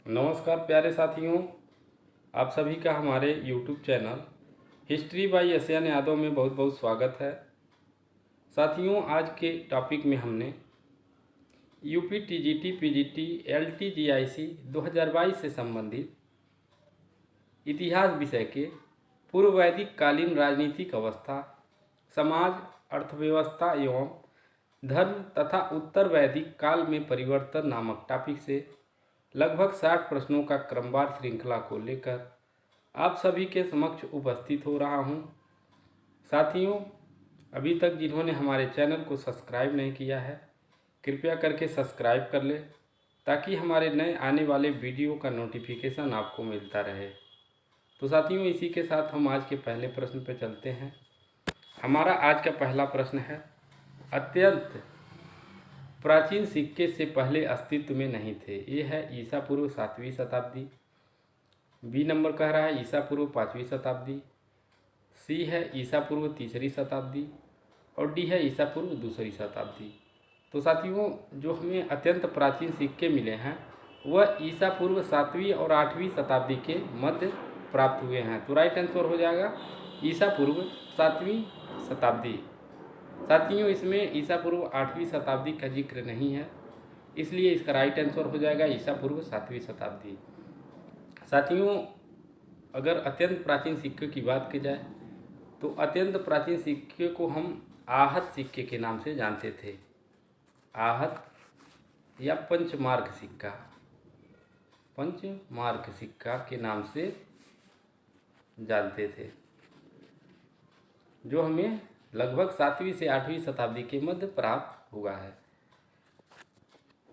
नमस्कार प्यारे साथियों, आप सभी का हमारे YouTube channel history by Asian Yadav में बहुत बहुत स्वागत है। साथियों, आज के टॉपिक में हमने यूपी टीजीटी पीजीटी एलटीजीआईसी 2022 से संबंधित इतिहास विषय के पूर्व वैदिक कालीन राजनीतिक अवस्था, समाज, अर्थव्यवस्था एवं धर्म तथा उत्तर वैदिक काल में परिवर्तन नामक टॉपिक से लगभग 60 प्रश्नों का क्रमवार श्रृंखला को लेकर आप सभी के समक्ष उपस्थित हो रहा हूं। साथियों, अभी तक जिन्होंने हमारे चैनल को सब्सक्राइब नहीं किया है, कृपया करके सब्सक्राइब कर ले ताकि हमारे नए आने वाले वीडियो का नोटिफिकेशन आपको मिलता रहे। तो साथियों, इसी के साथ हम आज के पहले प्रश्न पर चलते हैं। हमारा आज का पहला प्रश्न है, अत्यंत प्राचीन सिक्के से पहले अस्तित्व में नहीं थे। ये है ईसा पूर्व 7वीं शताब्दी। बी नंबर कह रहा है ईसा पूर्व 5वीं शताब्दी। सी है ईसा पूर्व 3री शताब्दी और डी है ईसा पूर्व 2री शताब्दी। तो साथियों, जो हमें अत्यंत प्राचीन सिक्के मिले हैं वह ईसा पूर्व 7वीं और 8वीं शताब्दी के मध्य प्राप्त हुए हैं। तो राइट आंसर हो जाएगा ईसा पूर्व 7वीं शताब्दी। साथियों, इसमें ईसा पूर्व 8वीं शताब्दी का जिक्र नहीं है, इसलिए इसका राइट आंसर हो जाएगा ईसा पूर्व 7वीं शताब्दी। साथियों, अगर अत्यंत प्राचीन सिक्के की बात की जाए तो अत्यंत प्राचीन सिक्के को हम आहत सिक्के के नाम से जानते थे। आहत या पंचमार्क सिक्का, पंचमार्क सिक्का के नाम से जानते थे, जो हमें लगभग 7वीं से 8वीं शताब्दी के मध्य प्राप्त हुआ है।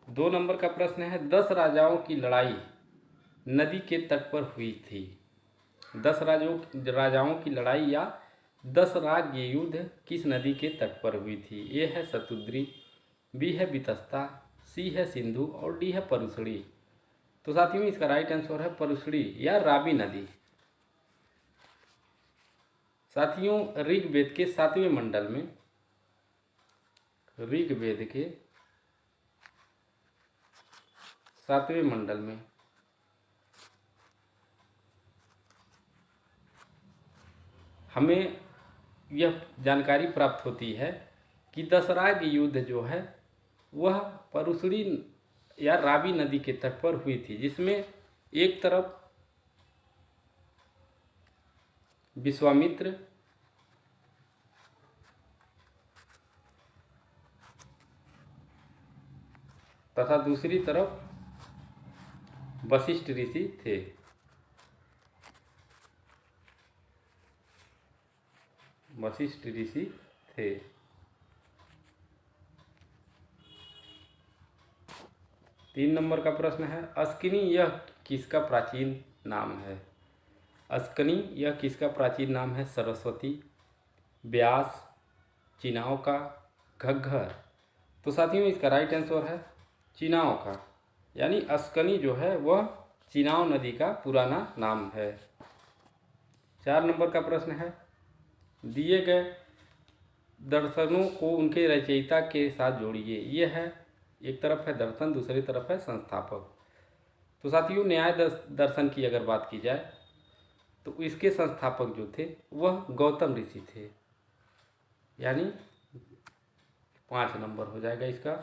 2 नंबर का प्रश्न है, 10 राजाओं की लड़ाई नदी के तट पर हुई थी। 10 राजाओं की लड़ाई या 10 राज्य युद्ध किस नदी के तट पर हुई थी? ए है शतुद्री, बी है वितस्ता, सी है सिंधु और डी है परुशड़ी। तो साथियों, इसका राइट आंसर है परुशड़ी या रावी नदी। साथियों, ऋग्वेद के 7वें मंडल में, ऋग्वेद के 7वें मंडल में हमें यह जानकारी प्राप्त होती है कि दशराग युद्ध जो है वह परुशड़ी या रावी नदी के तट पर हुई थी, जिसमें एक तरफ विश्वामित्र तथा दूसरी तरफ वशिष्ठ ऋषि थे। वशिष्ठ ऋषि थे। 3 नंबर का प्रश्न है, अस्किनी यह किसका प्राचीन नाम है? अस्कनी यह किसका प्राचीन नाम है? सरस्वती, व्यास, चिनाव का, घग्गर। तो साथियों, इसका राइट आंसर है चिनाव का, यानी अस्कनी जो है वह चिनाव नदी का पुराना नाम है। 4 नंबर का प्रश्न है, दिए गए दर्शनों को उनके रचयिता के साथ जोड़िए। ये है, एक तरफ है दर्शन, दूसरी तरफ है संस्थापक। तो साथियों, न्याय दर्शन की अगर बात की जाए तो इसके संस्थापक जो थे वह गौतम ऋषि थे, यानी 5 नंबर हो जाएगा इसका।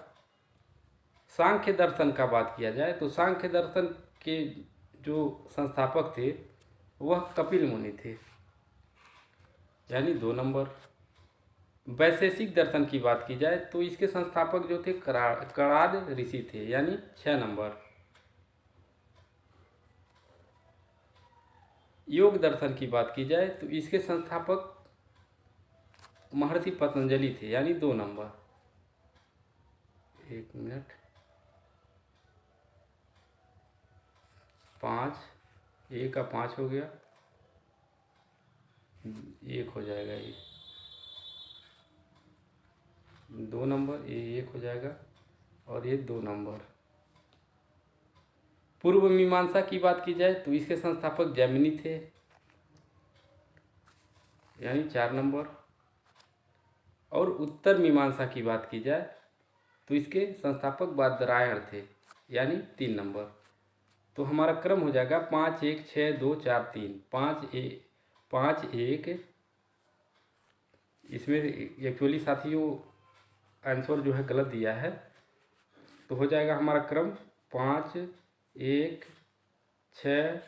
सांख्य दर्शन का बात किया जाए तो सांख्य दर्शन के जो संस्थापक थे वह कपिल मुनि थे, यानी 2 नंबर। वैशेषिक दर्शन की बात की जाए तो इसके संस्थापक जो थे कणाद ऋषि थे, यानी 6 नंबर। योग दर्शन की बात की जाए तो इसके संस्थापक महर्षि पतंजलि थे, यानी 2 नंबर। 1 मिनट, 5, ए का 5 हो गया, 1 हो जाएगा, ये 2 नंबर, ये 1 हो जाएगा और ये 2 नंबर। पूर्व मीमांसा की बात की जाए तो इसके संस्थापक जैमिनी थे, यानी 4 नंबर। और उत्तर मीमांसा की बात की जाए तो इसके संस्थापक बादरायण थे, यानी 3 नंबर। तो हमारा क्रम हो जाएगा 5 1 6 2 4 3। 5 1, इसमें एक्चुअली साथियों आंसर जो है गलत दिया है, तो हो जाएगा हमारा क्रम 5 1 6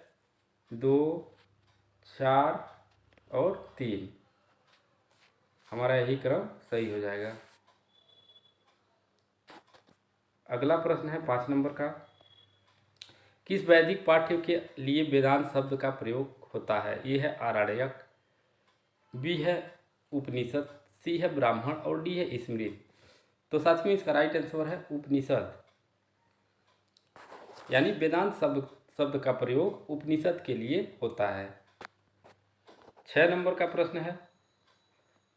2 4 और 3। हमारा यही क्रम सही हो जाएगा। अगला प्रश्न है 5 नंबर का। किस वैदिक पाठ्य के लिए वेदांत शब्द का प्रयोग होता है? ए है आरण्यक, बी है उपनिषद, सी है ब्राह्मण और डी है स्मृति। तो साथियों इसका राइट आंसर है उपनिषद, यानी वेदांत शब्द का प्रयोग उपनिषद के लिए होता है। 6 नंबर का प्रश्न है,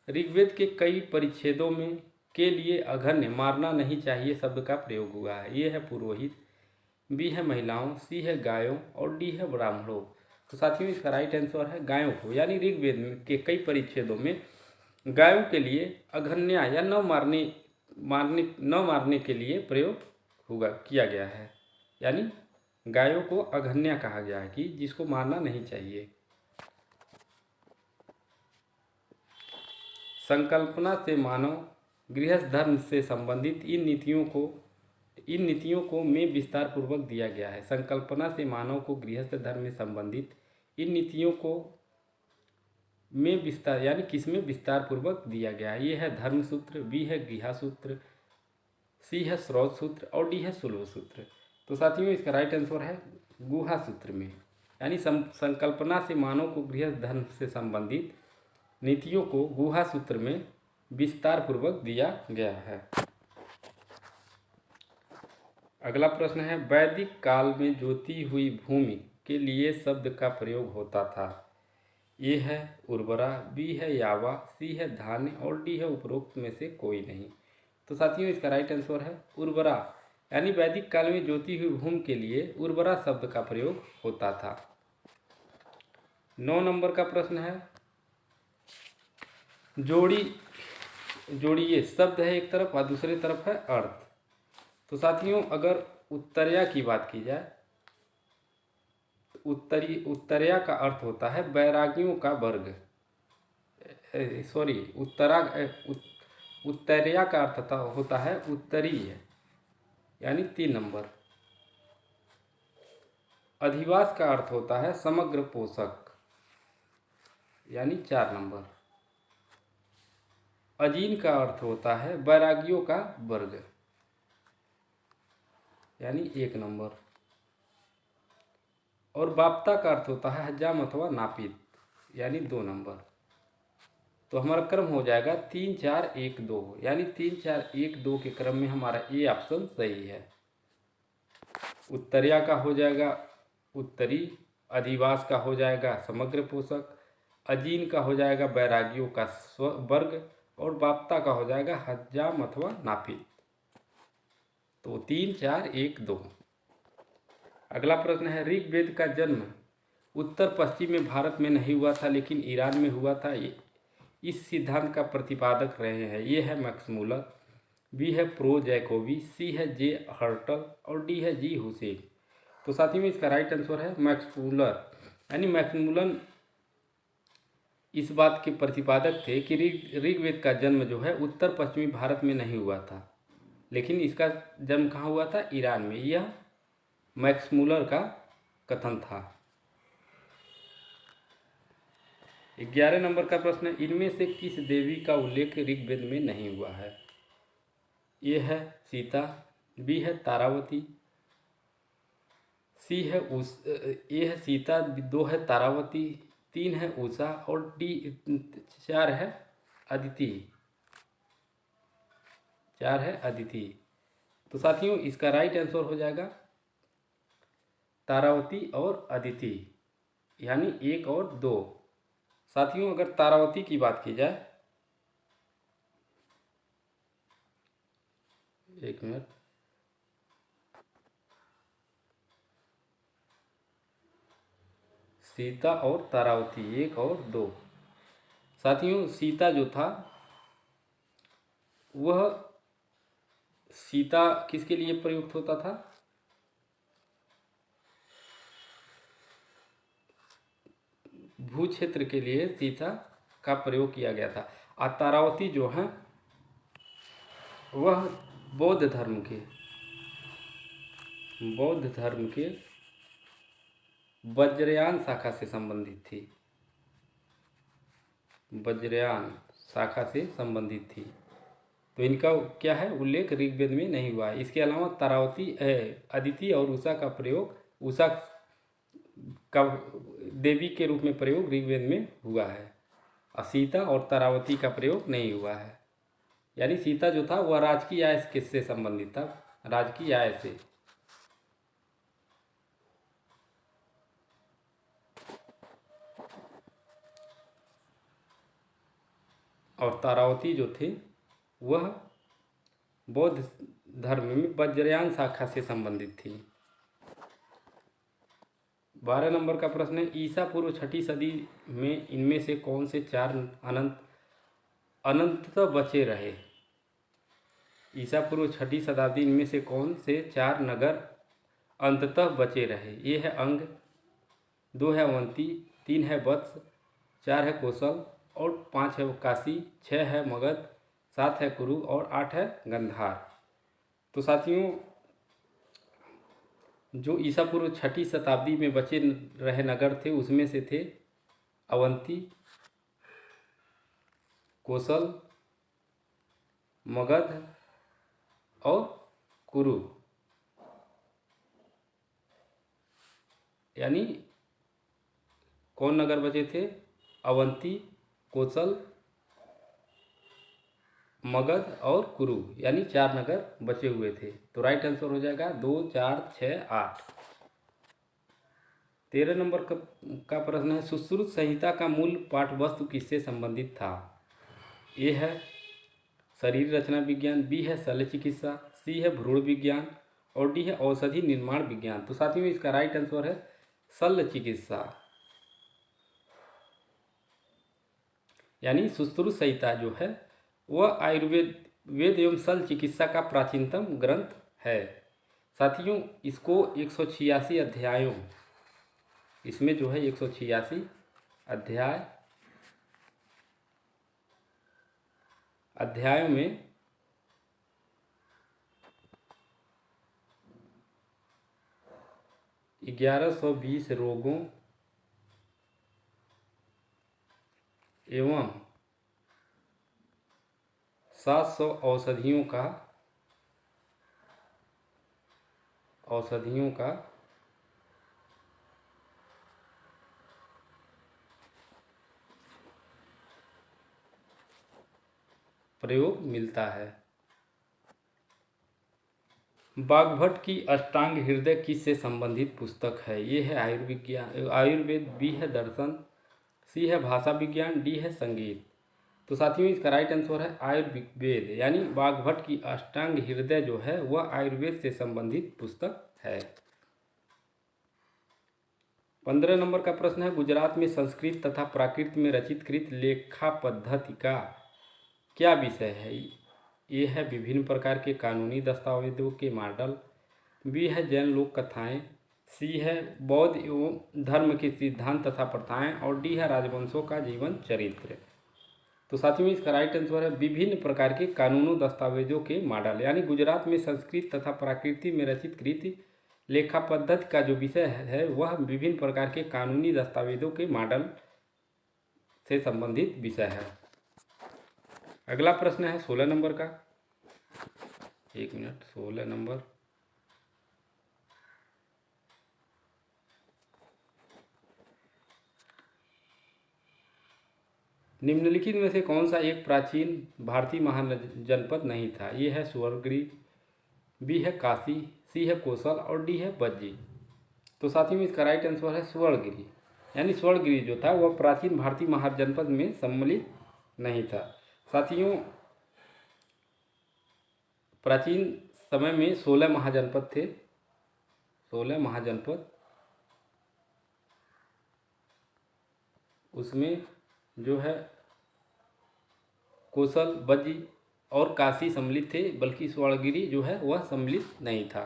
ऋग्वेद के कई परिच्छेदों में के लिए अघन्य मारना नहीं चाहिए शब्द का प्रयोग हुआ है। ये है पुरोहित, बी है महिलाओं, सी है गायों और डी है ब्राह्मणों। तो साथियों इसका राइट आंसर है गायों को, यानी ऋग्वेद के कई परिच्छेदों में गायों के लिए अघन्या या न मारने के लिए प्रयोग किया गया है, यानी गायों को अघन्या कहा गया है कि जिसको मारना नहीं चाहिए। संकल्पना से मानव गृहस्थ धर्म से संबंधित इन नीतियों को में विस्तार पूर्वक दिया गया है। संकल्पना से मानव को गृहस्थ धर्म में संबंधित इन नीतियों को में विस्तार यानी किसमें विस्तार पूर्वक दिया गया है? ये है धर्म सूत्र, बी है गृहा सूत्र, सी है स्रोत सूत्र और डी है सुलभ सूत्र। तो साथियों इसका राइट आंसर है गुहा सूत्र में, यानी संकल्पना से मानव को गृहस्थ धर्म से संबंधित नीतियों को गुहा सूत्र में विस्तार पूर्वक दिया गया है। अगला प्रश्न है, वैदिक काल में जोती हुई भूमि के लिए शब्द का प्रयोग होता था। ए है उर्वरा, बी है यावा, सी है धान्य और डी है उपरोक्त में से कोई नहीं। तो साथियों इसका राइट आंसर है उर्वरा, यानी वैदिक काल में जोती हुई भूमि के लिए उर्वरा शब्द का प्रयोग होता था। 9 नंबर का प्रश्न है, जोड़िए शब्द है एक तरफ और दूसरी तरफ है अर्थ। तो साथियों अगर उत्तरया की बात की जाए, उत्तरया का अर्थ होता है बैरागियों का वर्ग। उत्तरया का अर्थ होता है उत्तरीय, यानी 3 नंबर। अधिवास का अर्थ होता है समग्र पोषक, यानी 4 नंबर। अजीन का अर्थ होता है बैरागियों का वर्ग, यानी 1 नंबर। और बाप्ता का अर्थ होता है हजाम अथवा नापित, यानी 2 नंबर। तो हमारा क्रम हो जाएगा 3 4 1 2, यानी 3 4 1 2 के क्रम में हमारा ए ऑप्शन सही है। उत्तरया का हो जाएगा उत्तरी, अधिवास का हो जाएगा समग्र पोषक, अजीन का हो जाएगा बैरागियों का वर्ग और बाप्ता का हो जाएगा हजाम अथवा नापित। तो 3 4 1 2। अगला प्रश्न है, ऋग्वेद का जन्म उत्तर पश्चिमी भारत में नहीं हुआ था लेकिन ईरान में हुआ था। इस सिद्धांत का प्रतिपादक रहे हैं। ये है मैक्स मूलर, बी है प्रो जैकोबी, सी है जे हर्टल और डी है जी हुसैन। तो साथियों में इसका राइट आंसर है मैक्स मूलर, यानी मैक्स मूलर इस बात के प्रतिपादक थे कि ऋग्वेद का जन्म जो है उत्तर पश्चिमी भारत में नहीं हुआ था, लेकिन इसका जन्म कहाँ हुआ था? ईरान में। यह मैक्स मूलर का कथन था। 11 नंबर का प्रश्न है, इनमें से किस देवी का उल्लेख ऋग्वेद में नहीं हुआ है? ए है सीता, बी है तारावती, सी है ए है सीता, 2 है तारावती, 3 है उषा और डी 4 है अदिति। 4 है अदिति। तो साथियों इसका राइट आंसर हो जाएगा तारावती और अदिति, यानी 1 और 2। साथियों अगर तारावती की बात की जाए, 1 मिनट, सीता और तारावती 1 और 2। साथियों सीता जो था वह सीता किसके लिए प्रयुक्त होता था? भू क्षेत्र के लिए सीता का प्रयोग किया गया था। और तारावती जो है वह बौद्ध धर्म के वज्रयान शाखा से संबंधित थी। वज्रयान शाखा से संबंधित थी, तो इनका क्या है उल्लेख ऋग्वेद में नहीं हुआ है। इसके अलावा तारावती अदिति और उषा का प्रयोग, उषा का देवी के रूप में प्रयोग ऋग्वेद में हुआ है, और सीता और तारावती का प्रयोग नहीं हुआ है। यानी सीता जो था वह राजकीय आय किससे संबंधित था, राजकीय आय से। और तारावती जो थे वह बौद्ध धर्म में वज्रयान शाखा से संबंधित थी। 12 नंबर का प्रश्न है, ईसा पूर्व 6ठी सदी में इनमें से कौन से 4 अनंततः बचे रहे। ईसा पूर्व 6ठी शताब्दी इनमें से कौन से 4 नगर अंततः बचे रहे। ये है अंग, 2 है अवंती, 3 है वत्स, 4 है कौशल और 5 है काशी, 6 है मगध, 7 है कुरु और 8 है गंधार। तो साथियों, जो ईसा पूर्व 6ठी शताब्दी में बचे रहे नगर थे उसमें से थे अवंती, कौशल, मगध और कुरु। यानी कौन नगर बचे थे, अवंती, कौशल, मगध और कुरु, यानी 4 नगर बचे हुए थे। तो राइट आंसर हो जाएगा 2, 4, 6, 8। 13 नंबर का प्रश्न है, सुश्रुत संहिता का मूल पाठ्यवस्तु किससे संबंधित था। ए है शरीर रचना विज्ञान, बी है शल्य चिकित्सा, सी है भ्रूण विज्ञान और डी है औषधि निर्माण विज्ञान। तो साथियों इसका राइट आंसर है शल्य चिकित्सा। यानी सुश्रुत संहिता जो है वह आयुर्वेद वेद एवं शल्य चिकित्सा का प्राचीनतम ग्रंथ है। साथियों इसको 186 अध्यायों, इसमें जो है 186 अध्यायों में 1120 रोगों एवं 700 औषधियों का प्रयोग मिलता है। बागभट्ट की अष्टांग हृदय किससे संबंधित पुस्तक है। ये है आयुर्वेद, बी है दर्शन, सी है भाषा विज्ञान, डी है संगीत। तो साथियों इसका राइट आंसर है आयुर्वेद। यानी बागभट्ट की अष्टांग हृदय जो है वह आयुर्वेद से संबंधित पुस्तक है। 15 नंबर का प्रश्न है, गुजरात में संस्कृत तथा प्राकृत में रचित कृत लेखा पद्धति का क्या विषय है। ये है विभिन्न प्रकार के कानूनी दस्तावेजों के मॉडल, बी है जैन लोक कथाएं, सी है बौद्ध एवं धर्म के सिद्धांत तथा प्रथाएं और डी है राजवंशों का जीवन चरित्र। तो साथियों इसका राइट आंसर है विभिन्न प्रकार के कानूनों दस्तावेजों के मॉडल। यानी गुजरात में संस्कृत तथा प्राकृत में रचित कृत लेखा पद्धति का जो विषय है वह विभिन्न प्रकार के कानूनी दस्तावेजों के मॉडल से संबंधित विषय है। अगला प्रश्न है 16 नंबर का, 1 मिनट, 16 नंबर, निम्नलिखित में से कौन सा एक प्राचीन भारतीय महाजनपद नहीं था। ये है स्वर्णगिरी, बी है काशी, सी है कौशल और डी है बज्जी। तो साथियों इसका राइट आंसर है स्वर्णगिरी। यानी स्वर्णगिरी जो था वह प्राचीन भारतीय महाजनपद में सम्मिलित नहीं था। साथियों प्राचीन समय में 16 महाजनपद थे, 16 महाजनपद, उसमें जो है कौशल, बज्जी और काशी सम्मिलित थे, बल्कि स्वर्णगिरी जो है वह सम्मिलित नहीं था।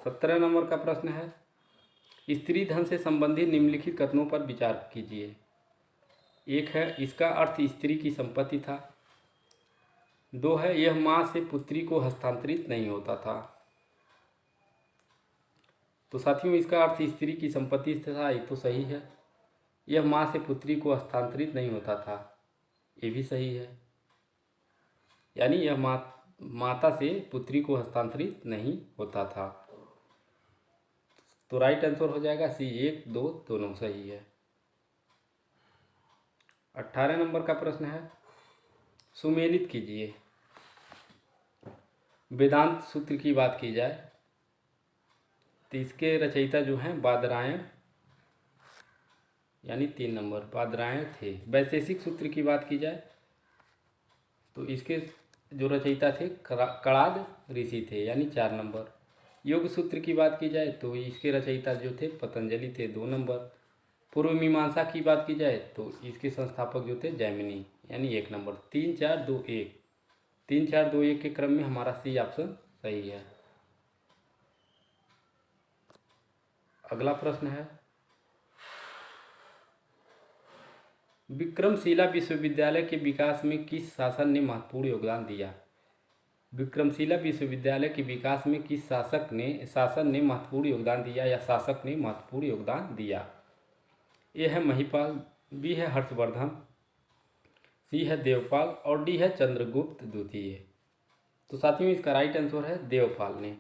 17 नंबर का प्रश्न है, स्त्री धन से संबंधित निम्नलिखित कथनों पर विचार कीजिए। एक है, इसका अर्थ स्त्री की संपत्ति था। दो है, यह मां से पुत्री को हस्तांतरित नहीं होता था। तो साथियों, इसका अर्थ स्त्री की संपत्ति से था, ये तो सही है। यह मां से पुत्री को हस्तांतरित नहीं होता था, ये भी सही है। यानी यह माता से पुत्री को हस्तांतरित नहीं होता था। तो राइट आंसर हो जाएगा सी, 1, 2 दोनों सही है। 18 नंबर का प्रश्न है, सुमेलित कीजिए। वेदांत सूत्र की बात की जाए तो इसके रचयिता जो हैं बादरायण, यानी 3 नंबर बादरायण थे। वैशेषिक सूत्र की बात की जाए तो इसके जो रचयिता थे कणाद ऋषि थे, यानी 4 नंबर। योग सूत्र की बात की जाए तो इसके रचयिता जो थे पतंजलि थे, 2 नंबर। पूर्व मीमांसा की बात की जाए तो इसके संस्थापक जो थे जैमिनी, यानी 1 नंबर। 3, 4, 2, 1, 3, 4, 2, 1 के क्रम में हमारा सी ऑप्शन सही है। अगला प्रश्न है, विक्रमशिला विश्वविद्यालय के विकास में किस शासन ने महत्वपूर्ण योगदान दिया? विक्रमशिला विश्वविद्यालय के विकास में किस शासन ने महत्वपूर्ण योगदान दिया या शासक ने महत्वपूर्ण योगदान दिया? ए है महिपाल, बी है हर्षवर्धन, सी है देवपाल और डी है चंद्रगुप्त द्वितीय। तो साथियों, इसका राइट आंसर है देवपाल ने।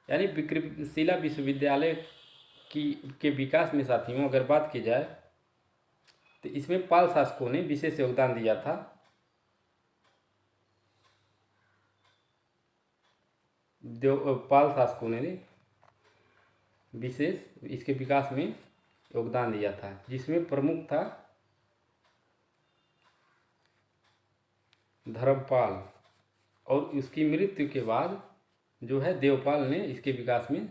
यानी विक्रमशिला विश्वविद्यालय के विकास में साथियों अगर बात की जाए तो इसमें पाल शासकों ने विशेष योगदान दिया था। पाल शासकों ने विशेष इसके विकास में योगदान दिया था, जिसमें प्रमुख था धर्मपाल, और उसकी मृत्यु के बाद जो है देवपाल ने इसके विकास में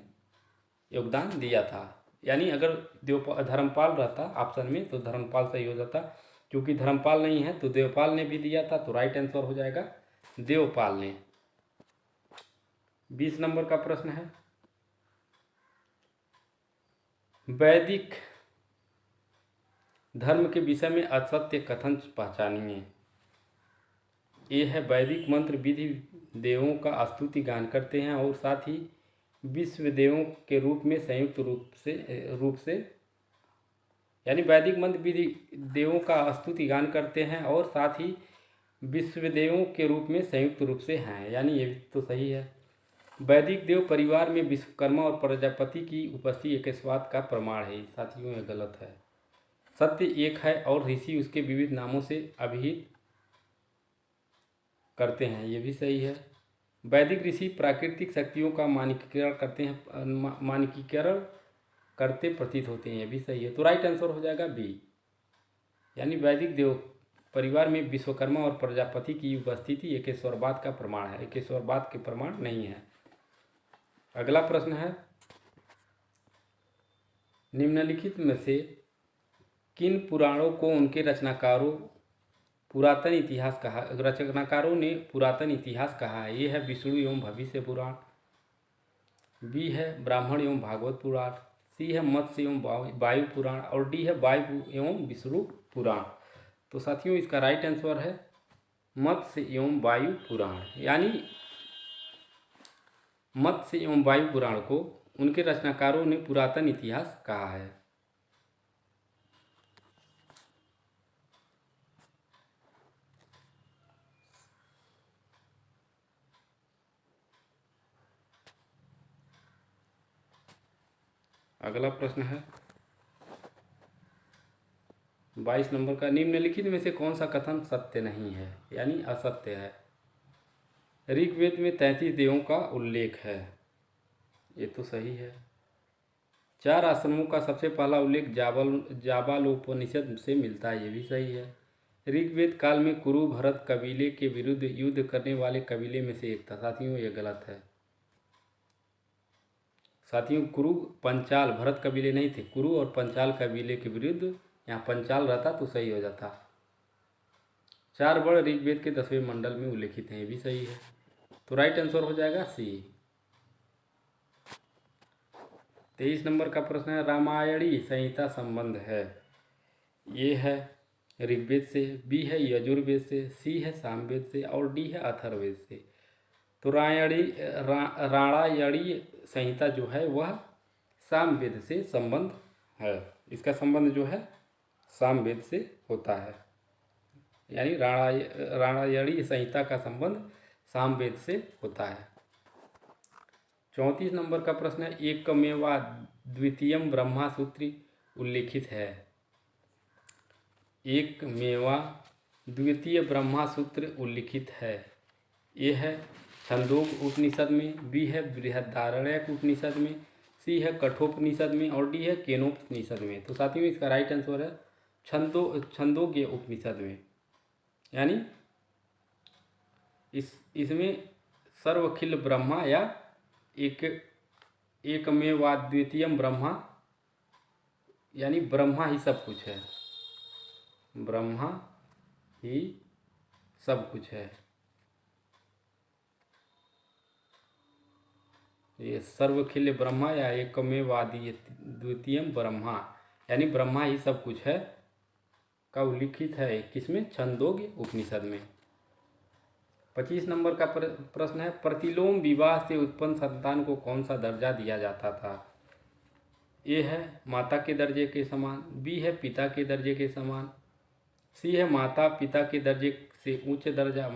योगदान दिया था। यानी अगर धर्मपाल रहता ऑप्शन में तो धर्मपाल सही हो जाता, क्योंकि धर्मपाल नहीं है तो देवपाल ने भी दिया था, तो राइट आंसर हो जाएगा देवपाल ने। 20 नंबर का प्रश्न है, वैदिक धर्म के विषय में असत्य कथन पहचानिए। ये है, वैदिक मंत्र विधि देवों का स्तुति गान करते हैं और साथ ही विश्व देवों के रूप में संयुक्त रूप से यानी वैदिक मंत्र विधि देवों का स्तुति गान करते हैं और साथ ही विश्व देवों के रूप में संयुक्त रूप से हैं, यानी ये तो सही है। वैदिक देव परिवार में विश्वकर्मा और प्रजापति की उपस्थिति एकस्वाद का प्रमाण है, साथियों यह गलत है। सत्य एक है और ऋषि उसके विविध नामों से अभिहित करते हैं, ये भी सही है। वैदिक ऋषि प्राकृतिक शक्तियों का मानकीकरण करते प्रतीत होते हैं, ये भी सही है। तो राइट आंसर हो जाएगा बी, यानी वैदिक देव परिवार में विश्वकर्मा और प्रजापति की उपस्थिति एकेश्वरवाद का प्रमाण है, एकेश्वरवाद के प्रमाण नहीं है। अगला प्रश्न है, निम्नलिखित में से किन पुराणों को उनके रचनाकारों ने पुरातन इतिहास कहा है? ये है विष्णु एवं भविष्य पुराण, बी है ब्राह्मण एवं भागवत पुराण, सी है मत्स्य एवं वायु पुराण और डी है वायु एवं विष्णु पुराण। तो साथियों, इसका राइट आंसर है मत्स्य एवं वायु पुराण। यानी मत्स्य एवं वायु पुराण को उनके रचनाकारों ने पुरातन इतिहास कहा है। अगला प्रश्न है 22 नंबर का, निम्नलिखित में से कौन सा कथन सत्य नहीं है, यानी असत्य है? ऋग्वेद में 33 देवों का उल्लेख है, ये तो सही है। 4 आश्रमों का सबसे पहला उल्लेख जाबालोपनिषद से मिलता है, ये भी सही है। ऋग्वेद काल में कुरु भरत कबीले के विरुद्ध युद्ध करने वाले कबीले में से एक था, साथियों ये गलत है। साथियों, कुरु पंचाल भरत कबीले नहीं थे, कुरु और पंचाल कबीले के विरुद्ध यहाँ पंचाल रहता तो सही हो जाता। 4 वर्ण ऋग्वेद के 10वें मंडल में उल्लेखित हैं, ये भी सही है। तो राइट आंसर हो जाएगा सी। 23 नंबर का प्रश्न है, रामायणी संहिता संबंध है। ए है ऋग्वेद से, बी है यजुर्वेद से, सी है सामवेद से और डी है अथर्ववेद से। तो रामायणी संहिता जो है वह सामवेद से संबंध है। इसका संबंध जो है सामवेद से होता है, यानी रामायणी संहिता का संबंध सामवेद से होता है। 34 नंबर का प्रश्न है, एकमेवा द्वितीयम ब्रह्मा सूत्र उल्लिखित है। एकमेवा द्वितीय ब्रह्मा सूत्र उल्लिखित है। ये है छंदोग उपनिषद में, बी है बृहदारण्यक उपनिषद में, सी है कठोपनिषद में और डी है केनोपनिषद में। तो साथियों इसका राइट आंसर है छंदोग्य उपनिषद में, यानी इसमें सर्वखिल ब्रह्मा या एकमेवाद्वितीयम ब्रह्मा, यानी ब्रह्मा ही सब कुछ है, ब्रह्मा ही सब कुछ है। ये सर्वखिल ब्रह्मा या एकमेवाद्वितीयम ब्रह्मा, यानी ब्रह्मा ही सब कुछ है का उल्लिखित है किसमें? छंदोग्य उपनिषद में। 25 नंबर का प्रश्न है, प्रतिलोम विवाह से उत्पन्न संतान को कौन सा दर्जा दिया जाता था? ए है माता के दर्जे के समान, बी है पिता के दर्जे के समान, सी है माता पिता के दर्जे से उच्च दर्जा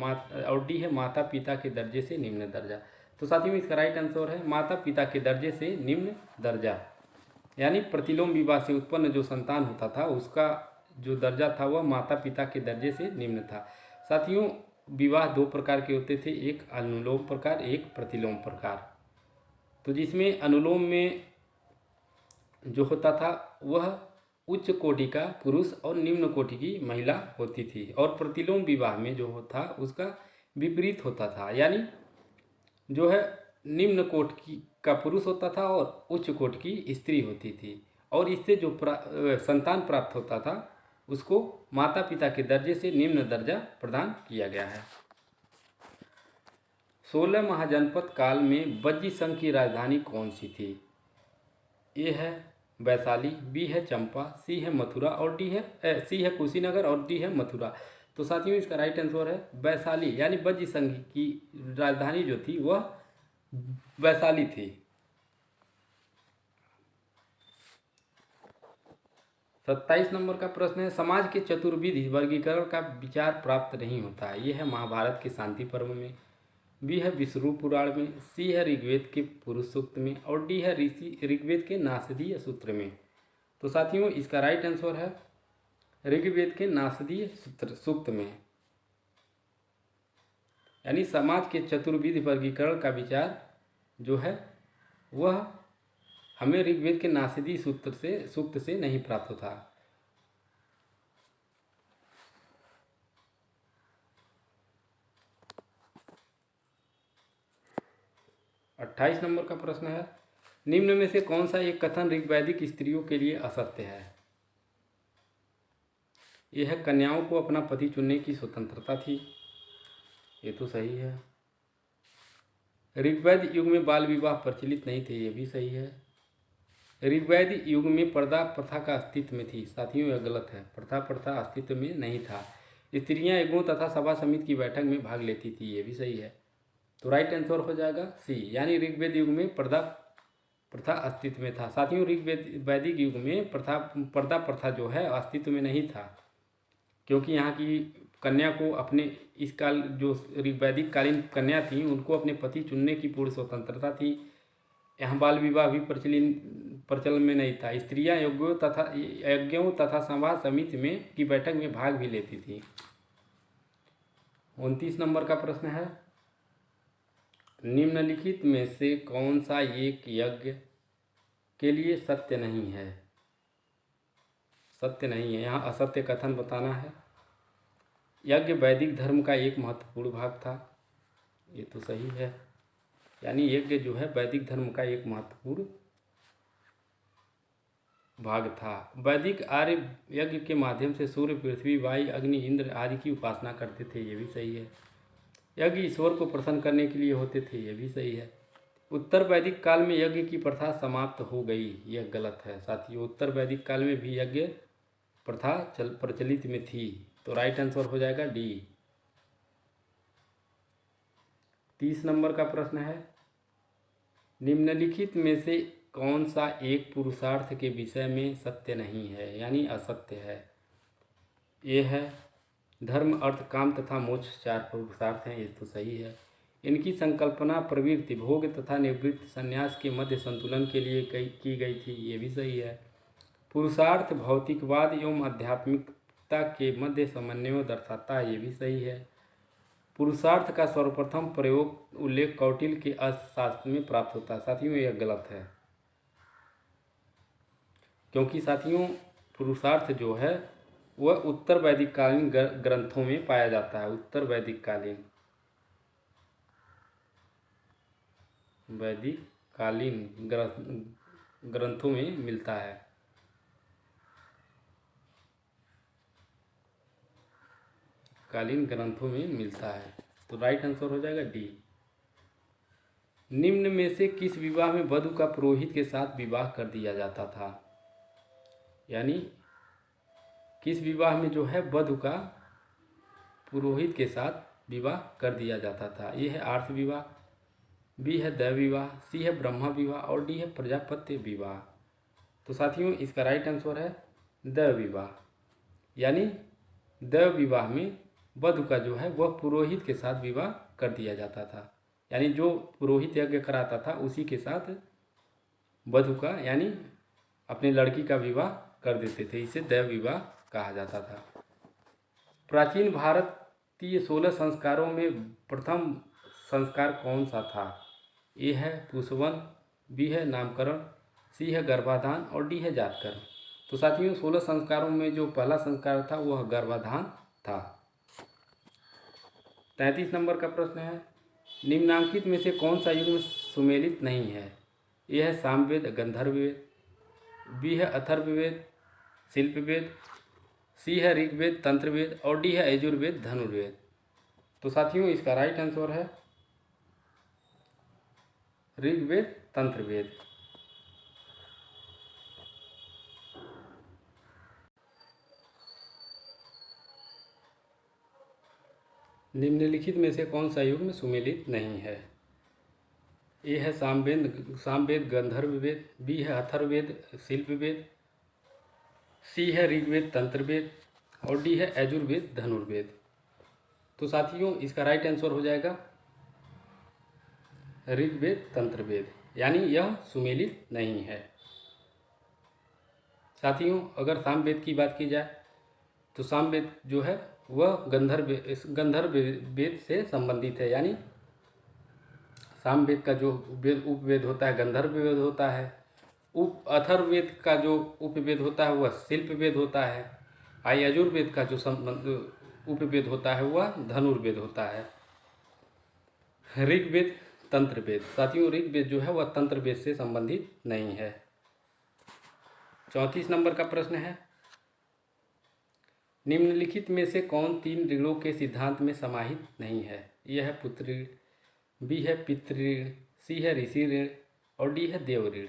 और डी है माता पिता के दर्जे से निम्न दर्जा। तो साथियों इसका राइट आंसर है माता पिता के दर्जे से निम्न दर्जा, यानी प्रतिलोम विवाह से उत्पन्न जो संतान होता था उसका जो दर्जा था वह माता पिता के दर्जे से निम्न था। साथियों विवाह दो प्रकार के होते थे, एक अनुलोम प्रकार, एक प्रतिलोम प्रकार। तो जिसमें अनुलोम में जो होता था वह उच्च कोटि का पुरुष और निम्न कोटि की महिला होती थी, और प्रतिलोम विवाह में जो होता उसका विपरीत होता था, यानी जो है निम्न कोटि का पुरुष होता था और उच्च कोटि की स्त्री होती थी, और इससे जो संतान प्राप्त होता था उसको माता पिता के दर्जे से निम्न दर्जा प्रदान किया गया है। 16 महाजनपद काल में बज्जी संघ की राजधानी कौन सी थी? ए है वैशाली, बी है चंपा, सी है मथुरा और सी है कुशीनगर और डी है मथुरा। तो साथियों इसका राइट आंसर है वैशाली, यानी बज्जी संघ की राजधानी जो थी वह वैशाली थी। 27 नंबर का प्रश्न है, समाज के चतुर्विधि वर्गीकरण का विचार प्राप्त नहीं होता है। ये है महाभारत के शांति पर्व में, बी है विष्णु पुराण में, सी है ऋग्वेद के पुरुष सूक्त में और डी है ऋग्वेद के नासदीय सूत्र में। तो साथियों इसका राइट आंसर है ऋग्वेद के नासदीय सूक्त में, यानी समाज के चतुर्विधि वर्गीकरण का विचार जो है वह हमें ऋग्वेद के नासदी सूक्त से नहीं प्राप्त होता। 28 नंबर का प्रश्न है, निम्न में से कौन सा एक कथन ऋग्वैदिक स्त्रियों के लिए असत्य है? यह है कन्याओं को अपना पति चुनने की स्वतंत्रता थी, ये तो सही है। ऋग्वैद युग में बाल विवाह प्रचलित नहीं थे, ये भी सही है। ऋग्वैद युग में पर्दा प्रथा का अस्तित्व में थी, साथियों यह गलत है, प्रथा अस्तित्व में नहीं था। स्त्रियां यज्ञों तथा सभा समिति की बैठक में भाग लेती थी, ये भी सही है। तो राइट आंसर हो जाएगा सी, यानी ऋग्वेद युग में पर्दा प्रथा अस्तित्व में था। साथियों वैदिक युग में पर्दा प्रथा जो है अस्तित्व में नहीं था, क्योंकि यहाँ की कन्या को अपने इस काल जो वैदिक कालीन कन्या थी उनको अपने पति चुनने की पूर्ण स्वतंत्रता थी। यहाँ बाल विवाह भी प्रचलन में नहीं था। स्त्रियां यज्ञों तथा सभा समिति में की बैठक में भाग भी लेती थी। 29 नंबर का प्रश्न है, निम्नलिखित में से कौन सा एक यज्ञ के लिए सत्य नहीं है? सत्य नहीं है, यहाँ असत्य कथन बताना है। यज्ञ वैदिक धर्म का एक महत्वपूर्ण भाग था, ये तो सही है, यानी यज्ञ जो है वैदिक धर्म का एक महत्वपूर्ण भाग था। वैदिक आर्य यज्ञ के माध्यम से सूर्य, पृथ्वी, वायु, अग्नि, इंद्र आदि की उपासना करते थे, ये भी सही है। यज्ञ ईश्वर को प्रसन्न करने के लिए होते थे, ये भी सही है। उत्तर वैदिक काल में यज्ञ की प्रथा समाप्त हो गई, यह गलत है साथियों। उत्तर वैदिक काल में भी यज्ञ प्रथा प्रचलित में थी। तो राइट आंसर हो जाएगा डी। 30 नंबर का प्रश्न है, निम्नलिखित में से कौन सा एक पुरुषार्थ के विषय में सत्य नहीं है, यानी असत्य है। ये है धर्म, अर्थ, काम तथा मोक्ष 4 पुरुषार्थ हैं, ये तो सही है। इनकी संकल्पना प्रवृत्ति, भोग तथा निवृत्ति, संन्यास के मध्य संतुलन के लिए की गई थी, ये भी सही है। पुरुषार्थ भौतिकवाद एवं आध्यात्मिकता के मध्य समन्वय दर्शाता है, ये भी सही है। पुरुषार्थ का सर्वप्रथम प्रयोग उल्लेख कौटिल्य के अर्थशास्त्र में प्राप्त होता है। साथियों यह गलत है, क्योंकि साथियों पुरुषार्थ जो है वह उत्तर वैदिक कालीन ग्रंथों में पाया जाता है। उत्तर वैदिक कालीन ग्रंथों में मिलता है। कालीन ग्रंथों में मिलता है। तो राइट आंसर हो जाएगा डी। निम्न में से किस विवाह में वधु का पुरोहित के साथ विवाह कर दिया जाता था, यानी किस विवाह में जो है वधु का पुरोहित के साथ विवाह कर दिया जाता था। ये है आर्ष विवाह, बी है दैव विवाह, सी है ब्रह्मा विवाह और डी है प्रजापत्य विवाह। तो साथियों इसका राइट आंसर है दैव विवाह, यानी दैव विवाह में वधु का जो है वह पुरोहित के साथ विवाह कर दिया जाता था, यानी जो पुरोहित यज्ञ कराता था उसी के साथ वधु का यानी अपनी लड़की का विवाह कर देते थे, इसे दैव विवाह कहा जाता था। प्राचीन भारतीय 16 संस्कारों में प्रथम संस्कार कौन सा था। ए है पुंसवन, बी है नामकरण, सी है गर्भाधान और डी है जातकर्म। तो साथियों 16 संस्कारों में जो पहला संस्कार था वह गर्भाधान था। 33 नंबर का प्रश्न है, निम्नांकित में से कौन सा युग्म सुमेलित नहीं है। ए है सामवेद गंधर्ववेद, बी है अथर्ववेद शिल्पवेद, सी है ऋग्वेद तंत्रवेद और डी है यजुर्वेद धनुर्वेद। तो साथियों इसका राइट आंसर है ऋग्वेद तंत्रवेद। निम्नलिखित में से कौन सा युग्म सुमेलित नहीं है। ए है सामवेद गंधर्ववेद, बी है अथर्ववेद शिल्पवेद, सी है ऋग्वेद तंत्रवेद और डी है यजुर्वेद धनुर्वेद। तो साथियों इसका राइट आंसर हो जाएगा ऋग्वेद तंत्रवेद, यानी यह सुमेलित नहीं है। साथियों अगर सामवेद की बात की जाए तो सामवेद जो है वह गंधर्व वेद से संबंधित है, यानी सामवेद का जो उपवेद होता है गंधर्व वेद होता है। अथर्ववेद का जो उपवेद होता है वह शिल्पवेद होता है। यजुर्वेद का जो उपवेद होता है वह धनुर्वेद होता है। ऋग्वेद तंत्रवेद, साथियों ऋग्वेद जो है वह तंत्रवेद से संबंधित नहीं है। 34 नंबर का प्रश्न है, निम्नलिखित में से कौन 3 ऋणों के सिद्धांत में समाहित नहीं है। यह है पुत्र ऋण, बी है पितृ ऋण, सी है ऋषि ऋण और डी है देव ऋण।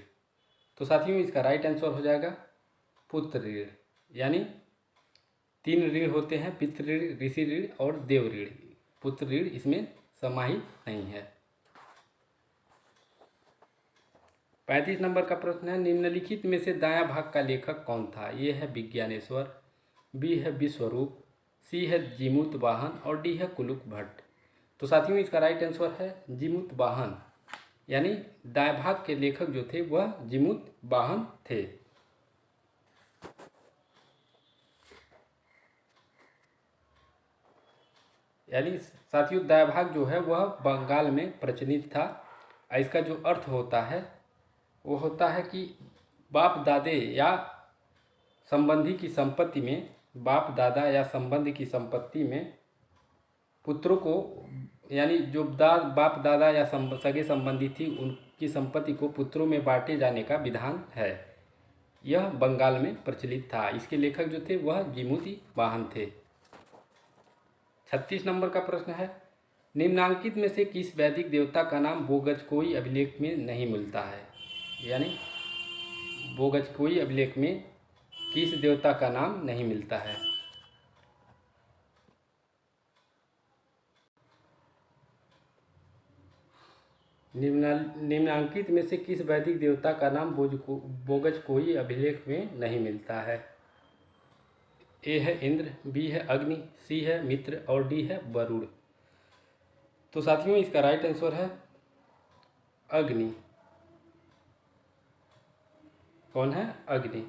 तो साथियों इसका राइट आंसर हो जाएगा पुत्र ऋण, यानी 3 ऋण होते हैं पितृ ऋण, ऋषि ऋण और देव ऋण। पुत्र ऋण इसमें समाहित नहीं है। 35 नंबर का प्रश्न है, निम्नलिखित में से दायां भाग का लेखक कौन था। ये है विज्ञानेश्वर, बी है विश्वरूप, सी है जीमूत वाहन और डी है कुलुक भट्ट। तो साथियों इसका राइट आंसर है जीमूत वाहन, यानी दाएं भाग के लेखक जो थे वह जीमूत वाहन थे। यानी साथियों दाएं भाग जो है वह बंगाल में प्रचलित था। इसका जो अर्थ होता है वो होता है कि बाप दादे या संबंधी की संपत्ति में, बाप दादा या संबंधी की संपत्ति में पुत्रों को, यानी जो बाप दादा या सगे संबंधी थी उनकी संपत्ति को पुत्रों में बांटे जाने का विधान है। यह बंगाल में प्रचलित था। इसके लेखक जो थे वह जीमूत वाहन थे। 36 नंबर का प्रश्न है, निम्नांकित में से किस वैदिक देवता का नाम बोगजकोई अभिलेख में नहीं मिलता है? यानी बोगजकोई अभिलेख में किस देवता का नाम नहीं मिलता है? निम्नांकित में से किस वैदिक देवता का नाम बोगजकोई अभिलेख में नहीं मिलता है? ए है इंद्र, बी है अग्नि, सी है मित्र और डी है वरुण। तो साथियों इसका राइट आंसर है अग्नि। कौन है? अग्नि।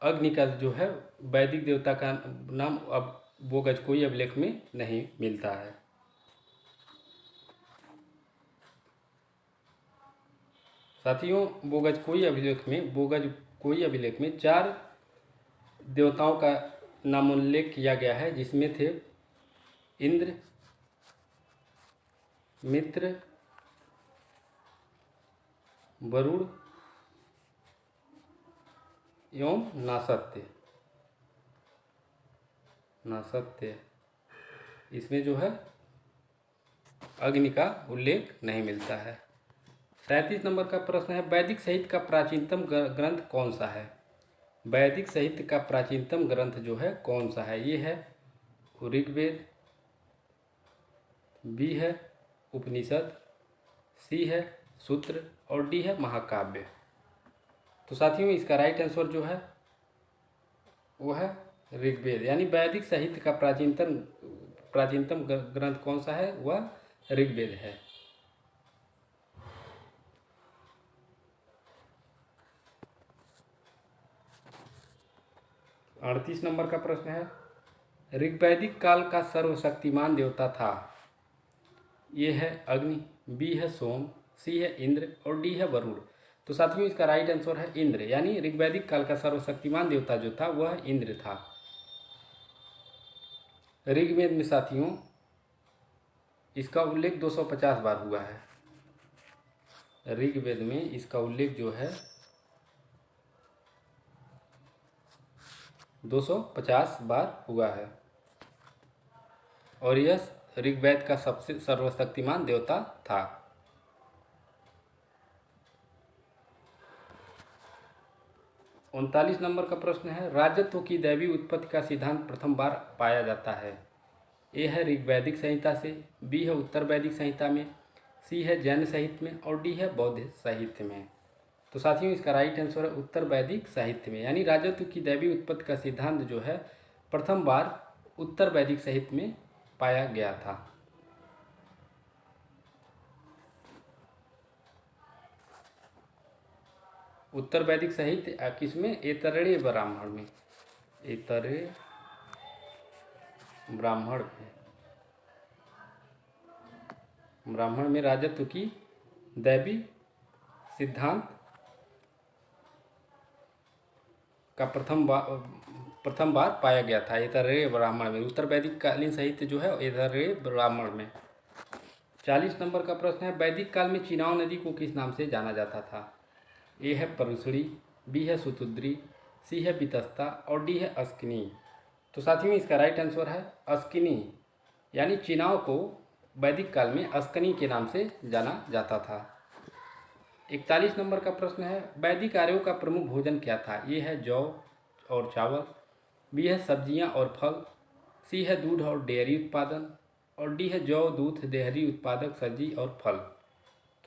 अग्नि का जो है वैदिक देवता का नाम अब बोगजकोई अभिलेख में नहीं मिलता है। साथियों बोगजकोई अभिलेख में 4 देवताओं का नामोल्लेख किया गया है, जिसमें थे इंद्र, मित्र, वरुण एवं नासत्य। इसमें जो है अग्नि का उल्लेख नहीं मिलता है। 37 नंबर का प्रश्न है, वैदिक साहित्य का प्राचीनतम ग्रंथ कौन सा है? वैदिक साहित्य का प्राचीनतम ग्रंथ जो है कौन सा है? ये है ऋग्वेद, बी है उपनिषद, सी है सूत्र और डी है महाकाव्य। तो साथियों इसका राइट आंसर जो है वो है ऋग्वेद। यानी वैदिक साहित्य का प्राचीनतम ग्रंथ कौन सा है? वह ऋग्वेद है। अड़तीस नंबर का प्रश्न है, ऋग्वैदिक काल का सर्वशक्तिमान देवता था। ये है अग्नि, बी है सोम, सी है इंद्र और डी है वरुण। तो साथियों इसका राइट आंसर है इंद्र। यानी ऋग्वैदिक काल का सर्वशक्तिमान देवता जो था वह इंद्र था। ऋग्वेद में साथियों इसका उल्लेख 250 बार हुआ है। ऋग्वेद में इसका उल्लेख जो है 250 बार हुआ है और यह ऋग्वेद का सबसे सर्वशक्तिमान देवता था। 39 नंबर का प्रश्न है, राजत्व की दैवी उत्पत्ति का सिद्धांत प्रथम बार पाया जाता है। ए है ऋग्वैदिक संहिता से, बी है उत्तर वैदिक संहिता में, सी है जैन साहित्य में और डी है बौद्ध साहित्य में। तो साथियों इसका राइट आंसर है उत्तर वैदिक साहित्य में। यानी राजत्व की दैवी उत्पत्ति का सिद्धांत जो है प्रथम बार उत्तर वैदिक साहित्य में पाया गया था। उत्तर वैदिक साहित्य किसमें? ऐतरेय ब्राह्मण में। ऐतरेय ब्राह्मण में राजत्व की दैवी सिद्धांत का प्रथम बार पाया गया था ऐतरेय ब्राह्मण में। उत्तर वैदिक कालीन साहित्य जो है ऐतरेय ब्राह्मण में। 40 नंबर का प्रश्न है, वैदिक काल में चिनाव नदी को किस नाम से जाना जाता था? ए है परुसड़ी, बी है सुतुद्री, सी है वितस्ता और डी है अस्किनी। तो साथियों इसका राइट आंसर है अस्किनी। यानी चिनाव को वैदिक काल में अस्किनी के नाम से जाना जाता था। 41 नंबर का प्रश्न है, वैदिक आर्यों का प्रमुख भोजन क्या था? ये है जौ और चावल, बी है सब्जियां और फल, सी है दूध और डेयरी उत्पादन और डी है जौ, दूध, डेयरी उत्पादक सब्जी और फल।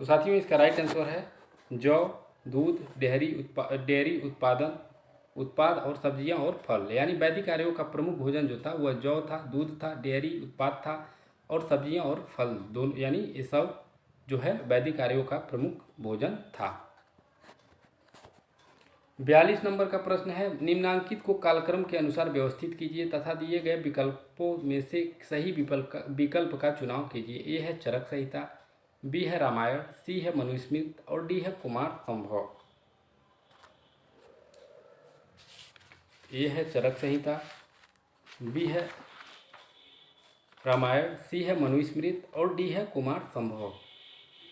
तो साथियों इसका राइट आंसर है जौ, दूध, डेयरी उत्पाद और सब्जियां और फल। यानी वैदिक आर्यों का प्रमुख भोजन जो था वह जौ था, दूध था, डेयरी उत्पाद था और सब्जियां और फल दोनों, यानी ये सब जो है वैदिक आर्यों का प्रमुख भोजन था। 42 नंबर का प्रश्न है, निम्नांकित को कालक्रम के अनुसार व्यवस्थित कीजिए तथा दिए गए विकल्पों में से सही विकल्प का चुनाव कीजिए। ए है चरक संहिता, बी है रामायण, सी है मनुस्मृति और डी है कुमार संभव। ए है चरक संहिता, बी है रामायण, सी है मनुस्मृति और डी है कुमार संभव।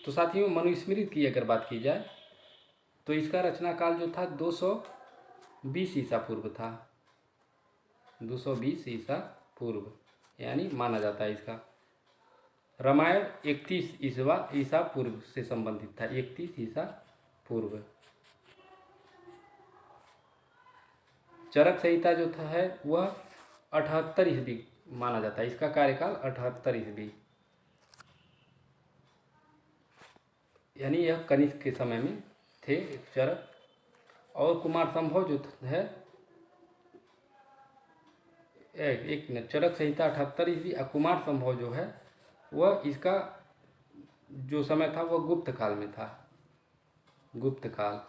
तो साथियों मनुस्मृति की अगर बात की जाए तो इसका रचना काल जो था 220 ईसा पूर्व था। 220 ईसा पूर्व यानी माना जाता है इसका। रामायण 31 ईसा पूर्व से संबंधित था, 31 ईसा पूर्व। चरक संहिता जो था है वह 78 ईस्वी माना जाता है, इसका कार्यकाल 78 ईस्वी, यानी यह कनिष्क के समय में थे चरक। और कुमार संभव जो है एक चरक संहिता 78 ईस्वी, और कुमार संभव जो है वह इसका जो समय था वह गुप्त काल में था, गुप्त काल।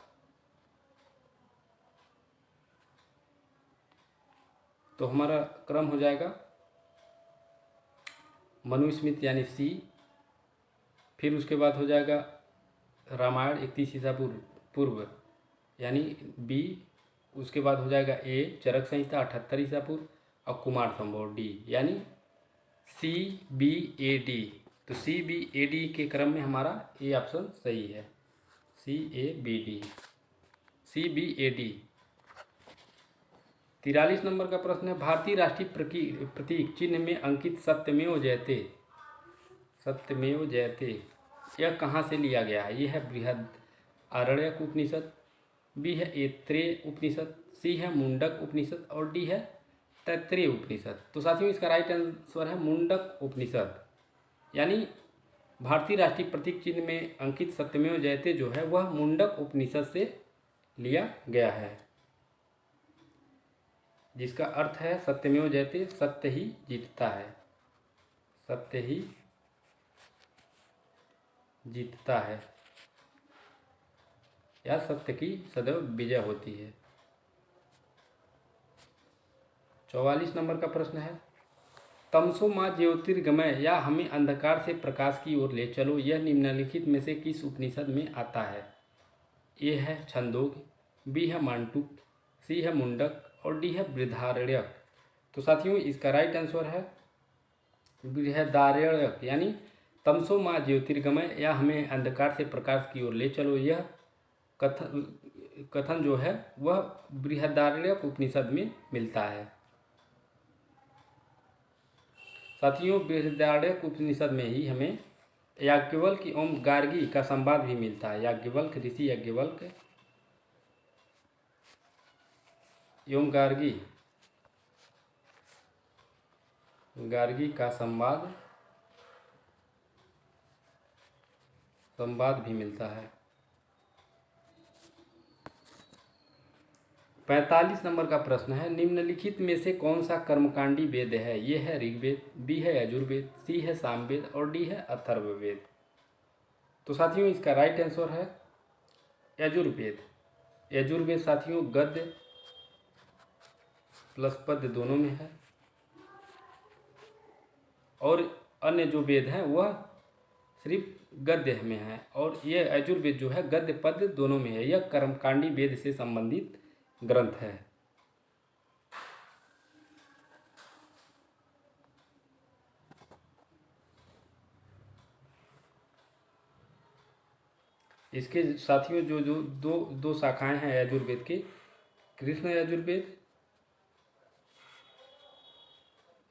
तो हमारा क्रम हो जाएगा मनुस्मृति यानी सी, फिर उसके बाद हो जाएगा रामायण 31 ईसा पूर्व यानी बी, उसके बाद हो जाएगा ए चरक संहिता 78 ईसा पूर्व, और कुमार संभव डी यानी CBAD। तो CBAD के क्रम में हमारा ए ऑप्शन सही है, CBAD। 43 नंबर का प्रश्न है, भारतीय राष्ट्रीय प्रतीक चिन्ह में अंकित सत्यमेव जयते, सत्यमेव जयते यह कहाँ से लिया गया है? ये है बृहदारण्यक उपनिषद, बी है ऐत्रेय उपनिषद, सी है मुंडक उपनिषद, और डी है तैत्तरीय उपनिषद। तो साथियों इसका राइट आंसर है मुंडक उपनिषद, यानी भारतीय राष्ट्रीय प्रतीक चिन्ह में अंकित सत्यमेव जयते जो है वह मुंडक उपनिषद से लिया गया है, जिसका अर्थ है सत्यमेव जयते, सत्य ही जीतता है, सत्य ही जीतता है, या सत्य की सदैव विजय होती है। 44 नंबर का प्रश्न है, तमसो माँ ज्योतिर्गमय या हमें अंधकार से प्रकाश की ओर ले चलो, यह निम्नलिखित में से किस उपनिषद में आता है? ए है छंदोग्य, बी है मांडुक्य, सी है मुंडक, और डी है बृहदारण्यक। तो साथियों इसका राइट आंसर है बृहदारण्यक, यानी तमसो माँ ज्योतिर्गमय या हमें अंधकार से प्रकाश की ओर ले चलो, यह कथन जो है वह बृहदारण्यक उपनिषद में मिलता है। साथियों बृहदारण्यक उपनिषद में ही हमें याज्ञवल्क्य एवं गार्गी का संवाद भी मिलता है, याज्ञवल्क्य ऋषि याज्ञवल्क्य एवं गार्गी का संवाद भी मिलता है। 45 नंबर का प्रश्न है, निम्नलिखित में से कौन सा कर्मकांडी वेद है? ये है ऋग्वेद, बी है यजुर्वेद, सी है सामवेद, और डी है अथर्ववेद। तो साथियों इसका राइट आंसर है यजुर्वेद। यजुर्वेद साथियों गद्य प्लस पद्य दोनों में है, और अन्य जो वेद हैं वह सिर्फ गद्य में है, और ये यजुर्वेद जो है गद्य पद्य दोनों में है। यह कर्मकांडी वेद से संबंधित ग्रंथ है। इसके साथियों जो जो दो शाखाएं हैं यजुर्वेद की, कृष्ण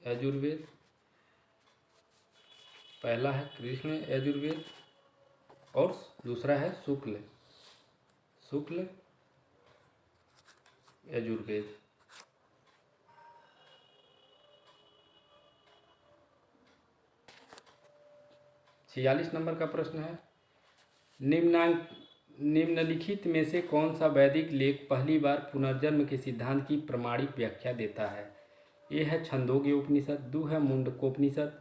यजुर्वेद पहला है कृष्ण यजुर्वेद और दूसरा है शुक्ल यजुर्वेद। छियालीस नंबर का प्रश्न है, निम्नलिखित में से कौन सा वैदिक लेख पहली बार पुनर्जन्म के सिद्धांत की प्रमाणिक व्याख्या देता है? ए है छंदोग्य उपनिषद, दो है मुंडकोपनिषद,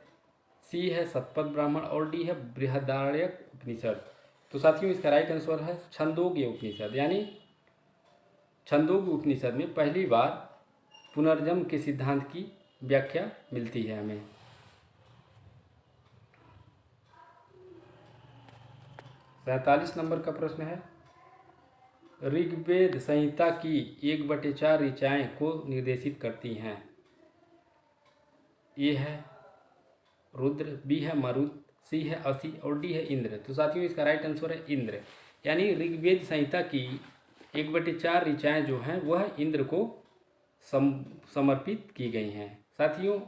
सी है शतपथ ब्राह्मण, और डी है बृहदारण्यक उपनिषद। तो साथियों इसका राइट आंसर है छंदोग्य उपनिषद, यानी छंदोग्य उपनिषद में पहली बार पुनर्जन्म के सिद्धांत की व्याख्या मिलती है हमें। 47 नंबर का प्रश्न है, ऋग्वेद संहिता की 1/4 ऋचाएँ को निर्देशित करती हैं? ए है रुद्र, बी है मरुत, सी है असी, और डी है इंद्र। तो साथियों इसका राइट आंसर है इंद्र, यानी ऋग्वेद संहिता की 1/4 ऋचाएँ जो हैं वह इंद्र को समर्पित की गई हैं। साथियों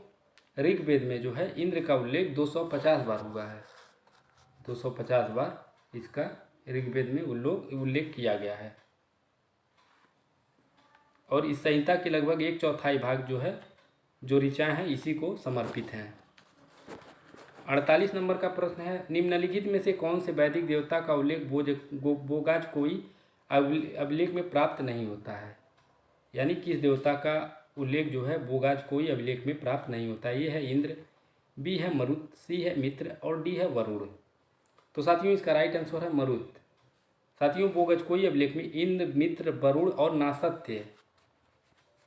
ऋग्वेद में जो है इंद्र का उल्लेख 250 बार हुआ है। 250 बार इसका ऋग्वेद में उल्लेख किया गया है और इस संहिता के लगभग 1/4 भाग जो है, जो ऋचाएँ हैं, इसी को समर्पित हैं। 48 नंबर का प्रश्न है, निम्नलिखित में से कौन से वैदिक देवता का उल्लेख बोगाज कोई अभिलेख में प्राप्त नहीं होता है? यानी किस देवता का उल्लेख जो है बोगाज कोई अभिलेख में प्राप्त नहीं होता है? ये है इंद्र, बी है मरुत, सी है मित्र और डी है वरुण। तो साथियों इसका राइट आंसर है मरुत। साथियों बोगाज कोई अभिलेख में इंद्र, मित्र, वरुण और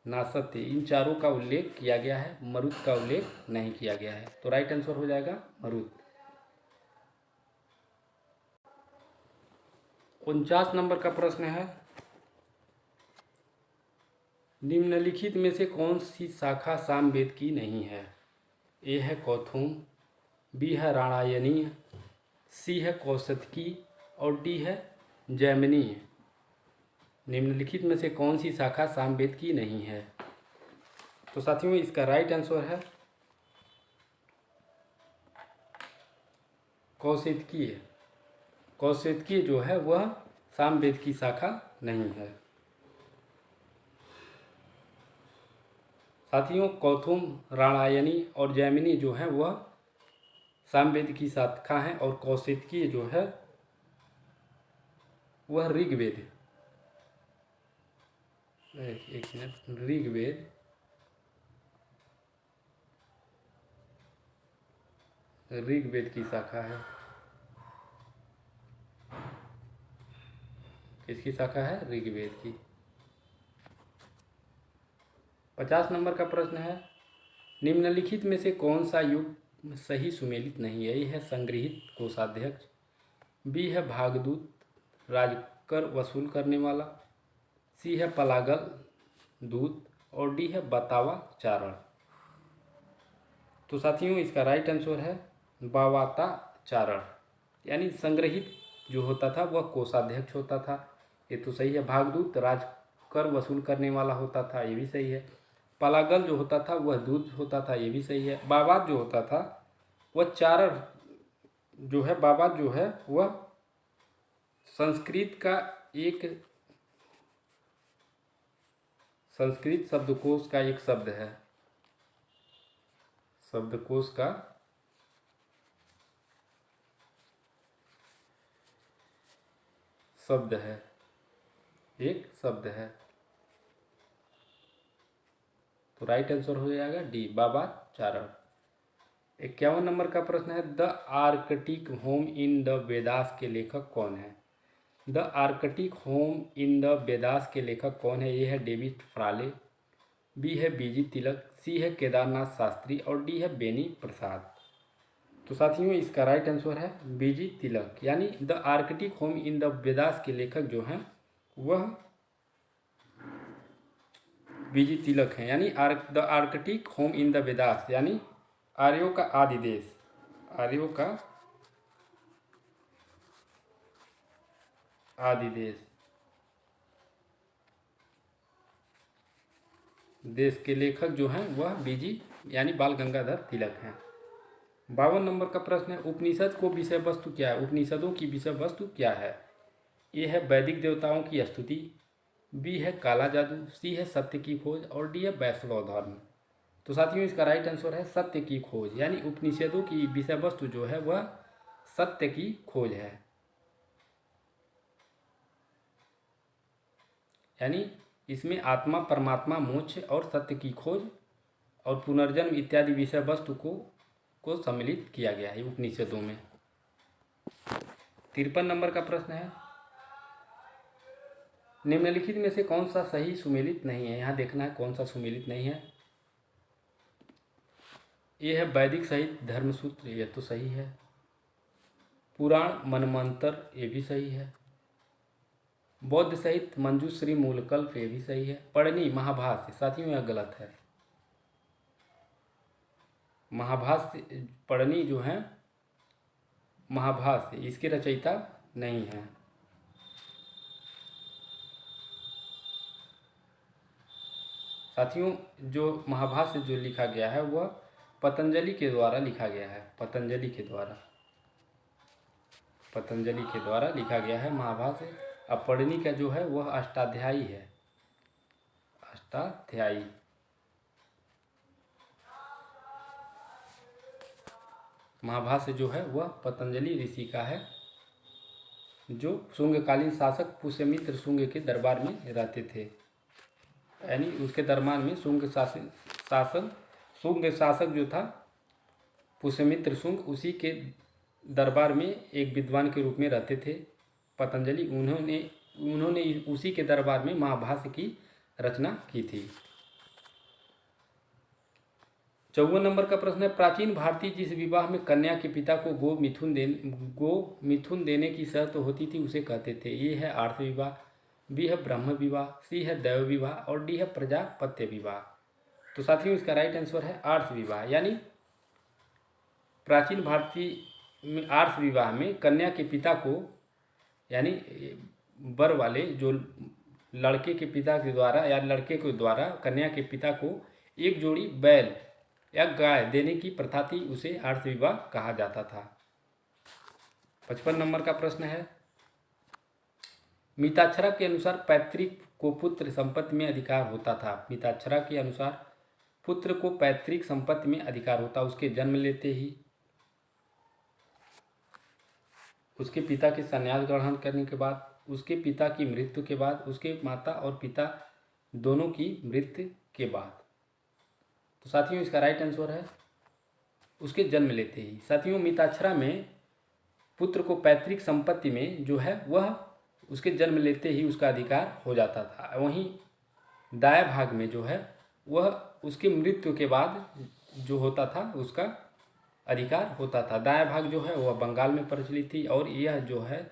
नासत्य इन चारों का उल्लेख किया गया है, मरुत का उल्लेख नहीं किया गया है। तो राइट आंसर हो जाएगा मरुत। 49 नंबर का प्रश्न है, निम्नलिखित में से कौन सी शाखा सामवेद की नहीं है? ए है कौथुम, बी है राणायनीय, सी है कौशतकी और डी है जैमिनीय। निम्नलिखित में से कौन सी शाखा सामवेद की नहीं है? तो साथियों इसका राइट आंसर है कौशितकीय। कौशितकीय जो है वह सामवेद की शाखा नहीं है। साथियों कौथुम, राणायनी और जैमिनी जो है वह सामवेद की शाखा हैं और कौशितकीय जो है वह ऋग्वेद, एक मिनट, ऋग्वेद की शाखा है। किसकी शाखा है? ऋग्वेद की। 50 नंबर का प्रश्न है, निम्नलिखित में से कौन सा युग सही सुमेलित नहीं है? ये है संग्रहित कोषाध्यक्ष, बी है भागदूत राजकर वसूल करने वाला, सी है पलागल दूत और डी है बतावा चारण। तो साथियों इसका राइट आंसर है बावाता चारण। यानी संग्रहित जो होता था वह कोषाध्यक्ष होता था, ये तो सही है। भागदूत राजकर वसूल करने वाला होता था, ये भी सही है। पलागल जो होता था वह दूत होता था, ये भी सही है। बावात जो होता था वह चारण जो है, बावात जो है वह संस्कृत शब्दकोश का एक शब्द है। शब्दकोश का शब्द है, एक शब्द है। तो राइट आंसर हो जाएगा डी, बाबा चारण। 51 नंबर का प्रश्न है, the Arctic home in the Vedas के लेखक कौन है? The Arctic home in the Vedas के लेखक कौन है? ये है डेविड फ्राले, बी है बीजी तिलक, सी है केदारनाथ शास्त्री और डी है बेनी प्रसाद। तो साथियों इसका राइट आंसर है बीजी तिलक। यानी the Arctic home in the Vedas के लेखक जो हैं वह बीजी तिलक हैं। यानी the Arctic home in the Vedas यानी आर्यों का आदि देश, आर्यों का आदि देश के लेखक जो हैं वह बीजी यानी बाल गंगाधर तिलक हैं। 52 नंबर का प्रश्न है, उपनिषद को विषय वस्तु क्या है? उपनिषदों की विषय वस्तु क्या है? ए है वैदिक देवताओं की स्तुति, बी है काला जादू, सी है सत्य की खोज और डी है वैष्णव धर्म। तो साथियों इसका राइट आंसर है सत्य की खोज। यानी उपनिषदों की विषय वस्तु जो है वह सत्य की खोज है। यानी इसमें आत्मा, परमात्मा, मोक्ष और सत्य की खोज और पुनर्जन्म इत्यादि विषय वस्तु को सम्मिलित किया गया है उपनिषदों में। 53 नंबर का प्रश्न है, निम्नलिखित में से कौन सा सही सुमेलित नहीं है? यहाँ देखना है कौन सा सुमेलित नहीं है। ये है वैदिक साहित्य धर्मसूत्र, ये तो सही है। पुराण मनमंत्र, ये भी सही है। बौद्ध साहित्य मंजूश्री मूलकल्प, ये भी सही है। पढ़नी महाभाष्य, साथियों यह गलत है। महाभाष्य पढ़नी जो है महाभाष्य, इसके रचयिता नहीं है। साथियों जो महाभाष्य जो लिखा गया है वह पतंजलि के द्वारा लिखा गया है। पतंजलि के द्वारा लिखा गया है महाभाष्य। अपरणी का जो है वह अष्टाध्यायी है, अष्टाध्यायी। महाभाष्य जो है वह पतंजलि ऋषि का है, जो शुंगकालीन शासक पुष्यमित्र शुंग के दरबार में रहते थे। यानी उसके दरबार में शुंग शासक जो था पुष्यमित्र शुंग, उसी के दरबार में एक विद्वान के रूप में रहते थे पतंजलि। उन्होंने उसी के दरबार में महाभाष्य की रचना की थी। 54 नंबर का प्रश्न है, प्राचीन भारतीय जिस विवाह में कन्या के पिता को गो मिथुन देने की शर्त होती थी उसे कहते थे। ये है आर्थ विवाह, बी है ब्रह्म विवाह, सी है दैव विवाह और डी है प्रजापत्य विवाह। तो साथियों इसका राइट आंसर है आर्थ विवाह। यानी प्राचीन भारतीय में आर्थ विवाह में कन्या के पिता को, यानी वर वाले जो लड़के के पिता के द्वारा या लड़के के द्वारा कन्या के पिता को एक जोड़ी बैल या गाय देने की प्रथा थी, उसे आर्थ विवाह कहा जाता था। 55 नंबर का प्रश्न है, मिताक्षरा के अनुसार पैतृक को पुत्र संपत्ति में अधिकार होता था। मिताक्षरा के अनुसार पुत्र को पैतृक संपत्ति में अधिकार होता उसके जन्म लेते ही, उसके पिता के संन्यास ग्रहण करने के बाद, उसके पिता की मृत्यु के बाद, उसके माता और पिता दोनों की मृत्यु के बाद। तो साथियों इसका राइट आंसर है उसके जन्म लेते ही। साथियों मिताक्षरा में पुत्र को पैतृक संपत्ति में जो है वह उसके जन्म लेते ही उसका अधिकार हो जाता था। वहीं दाया भाग में जो है वह उसकी मृत्यु के बाद जो होता था उसका अधिकार होता था। दाया भाग जो है वह बंगाल में प्रचलित थी और यह जो है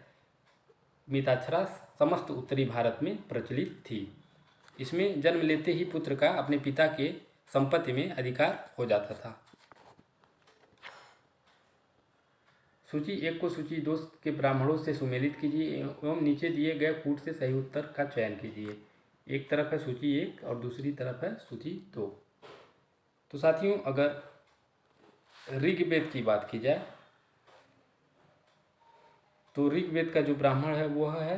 मिताक्षरा समस्त उत्तरी भारत में प्रचलित थी। इसमें जन्म लेते ही पुत्र का अपने पिता के संपत्ति में अधिकार हो जाता था। सूची 1 को सूची 2 के ब्राह्मणों से सुमेलित कीजिए एवं नीचे दिए गए कूट से सही उत्तर का चयन कीजिए। एक तरफ है सूची 1 और दूसरी तरफ है सूची 2। तो साथियों अगर ऋग्वेद की बात की जाए तो ऋग्वेद का जो ब्राह्मण है वह है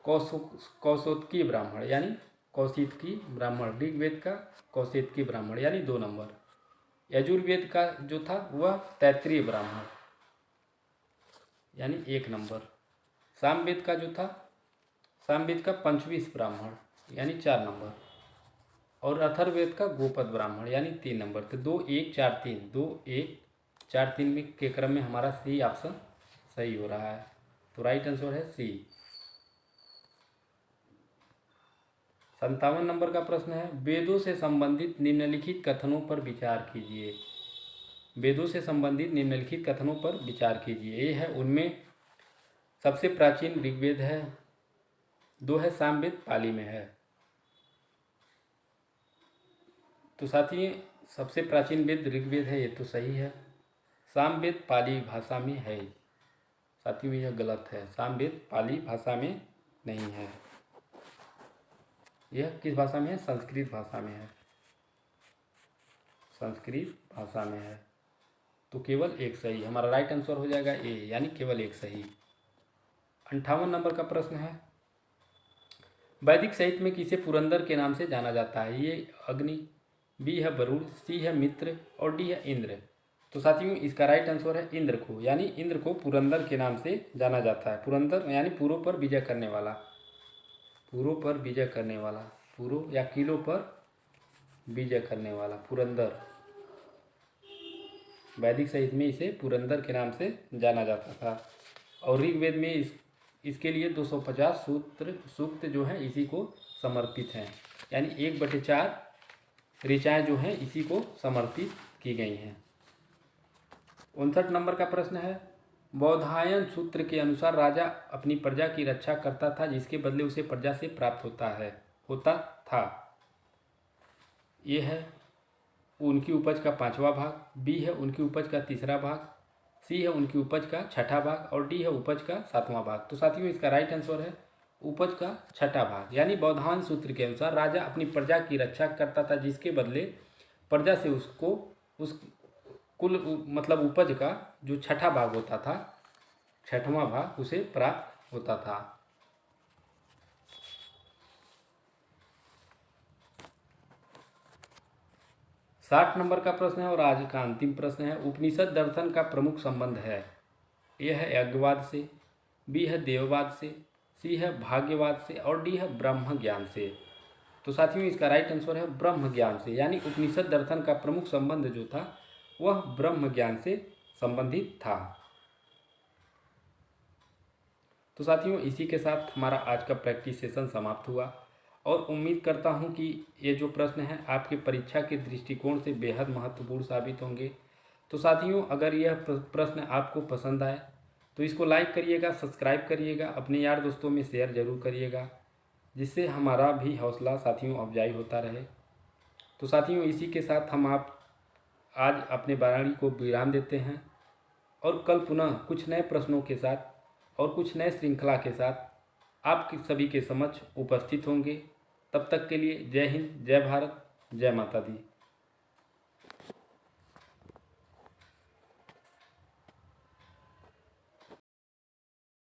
कौशिकी ब्राह्मण, यानी कौशिकी ब्राह्मण। ऋग्वेद का कौशिकी ब्राह्मण यानी 2 नंबर। यजुर्वेद का जो था वह तैत्तिरीय ब्राह्मण यानी 1 नंबर। सामवेद का जो था, सामवेद का पंचविश ब्राह्मण यानी 4 नंबर। और अथर्ववेद का गोपद ब्राह्मण यानी 3 नंबर। तो 2 1 4 3 2 1 4 3 में के क्रम में हमारा सी ऑप्शन सही हो रहा है। तो राइट आंसर है सी। 57 नंबर का प्रश्न है, वेदों से संबंधित निम्नलिखित कथनों पर विचार कीजिए। वेदों से संबंधित निम्नलिखित कथनों पर विचार कीजिए। ये है उनमें सबसे प्राचीन ऋग्वेद है, 2 है सामवेद पाली में है। तो साथियों सबसे प्राचीन वेद ऋग्वेद है, ये तो सही है। सामवेद पाली भाषा में है। साथियों यह गलत है, सामवेद पाली भाषा में नहीं है। यह किस भाषा में है? संस्कृत भाषा में है, संस्कृत भाषा में है। तो केवल एक सही, हमारा राइट आंसर हो जाएगा ए, यानी केवल एक सही। 58 नंबर का प्रश्न है, वैदिक साहित्य में किसे पुरंदर के नाम से जाना जाता है? ये अग्नि, बी है वरुण, सी है मित्र और डी है इंद्र। तो साथियों इसका राइट आंसर है इंद्र को, यानी इंद्र को पुरंदर के नाम से जाना जाता है। पुरंदर यानी पूर्व पर विजय करने वाला, पूर्व पर विजय करने वाला, पूर्व या किलों पर विजय करने वाला पुरंदर। वैदिक साहित्य में इसे पुरंदर के नाम से जाना जाता था। और ऋग्वेद में इसके लिए 250 सूक्त जो हैं इसी को समर्पित हैं, यानी 1/4 ऋचाएँ जो हैं इसी को समर्पित की गई हैं। 59 नंबर का प्रश्न है, बौधायन सूत्र के अनुसार राजा अपनी प्रजा की रक्षा करता था जिसके बदले उसे प्रजा से प्राप्त होता था। ये है उनकी उपज का 5वां भाग, बी है उनकी उपज का 3रा भाग, सी है उनकी उपज का 6ठा भाग और डी है उपज का 7वां भाग। तो साथियों इसका राइट आंसर है उपज का 6ठा भाग। यानी बौधायन सूत्र के अनुसार राजा अपनी प्रजा की रक्षा करता था जिसके बदले प्रजा से उसको उस मतलब उपज का जो छठा भाग होता था, छठवां भाग उसे प्राप्त होता था। साठ नंबर का प्रश्न है और आज का अंतिम प्रश्न है, उपनिषद दर्शन का प्रमुख संबंध है। ए है यज्ञवाद से, बी है देववाद से, सी है भाग्यवाद से और डी है ब्रह्म ज्ञान से। तो साथियों इसका राइट आंसर है ब्रह्म ज्ञान से, यानी उपनिषद दर्शन का प्रमुख संबंध जो था वह ब्रह्म ज्ञान से संबंधित था। तो साथियों इसी के साथ हमारा आज का प्रैक्टिस सेशन समाप्त हुआ और उम्मीद करता हूं कि ये जो प्रश्न हैं आपके परीक्षा के दृष्टिकोण से बेहद महत्वपूर्ण साबित होंगे। तो साथियों अगर यह प्रश्न आपको पसंद आए तो इसको लाइक करिएगा, सब्सक्राइब करिएगा, अपने यार दोस्तों में शेयर जरूर करिएगा, जिससे हमारा भी हौसला साथियों अफजाई होता रहे। तो साथियों इसी के साथ हम आज अपने वाणी को विराम देते हैं और कल पुनः कुछ नए प्रश्नों के साथ और कुछ नए श्रृंखला के साथ आप सभी के समक्ष उपस्थित होंगे। तब तक के लिए जय हिंद, जय भारत, जय माता दी।